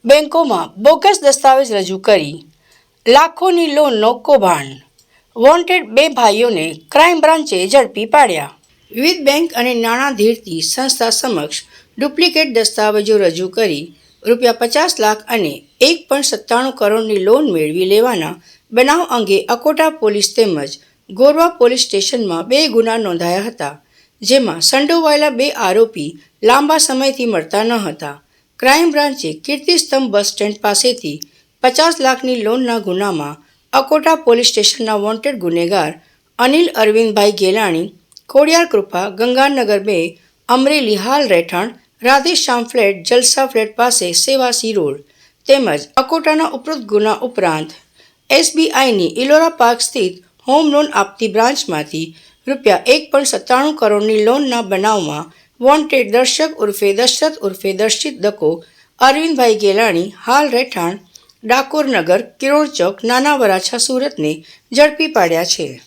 બેંકોમાં બોગસ દસ્તાવેજ રજૂ કરી લાખોની લોનનો કૌભાંડ. વોન્ટેડ 2 ભાઈઓને ક્રાઇમ બ્રાન્ચે ઝડપી પાડ્યા. વિવિધ બેંક અને નાણાં ધીરતી સંસ્થા સમક્ષ ડુપ્લિકેટ દસ્તાવેજો રજૂ કરી ₹50 લાખ અને 1.97 કરોડની લોન મેળવી લેવાના બનાવ અંગે અકોટા પોલીસ તેમજ ગોરવા પોલીસ સ્ટેશનમાં 2 ગુના નોંધાયા હતા, જેમાં સંડોવાયેલા 2 આરોપી લાંબા સમયથી મળતા ન હતા. ક્રાઇમ બ્રાન્ચે કીર્તિસ્તંભ બસ સ્ટેન્ડ પાસેથી 50 લાખની લોનના ગુનામાં અકોટા પોલીસ સ્ટેશનના વોન્ટેડ ગુનેગાર અનિલ અરવિંદભાઈ ગેલાણી, ખોડિયાર કૃપા, ગંગાનગર 2, અમરેલી હાલ રહેઠાણ રાધેશ્યામ ફ્લેટ, જલસા ફ્લેટ પાસે સેવાસી રોડ તેમજ અકોટાના ઉપરોક્ત ગુના ઉપરાંત SBIની ઇલોરા પાર્ક સ્થિત હોમ લોન આપતી બ્રાન્ચમાંથી ₹1.97 કરોડની લોનના બનાવમાં વોન્ટેડ દર્શક ઉર્ફે દશરથ ઉર્ફે દર્શિત દકો અરવિંદભાઈ ગેલાણી હાલ રહેઠાણ ડાકોર નગર, કિરોડ ચોક, નાના વરાછા, સુરતને ઝડપી પાડ્યા છે.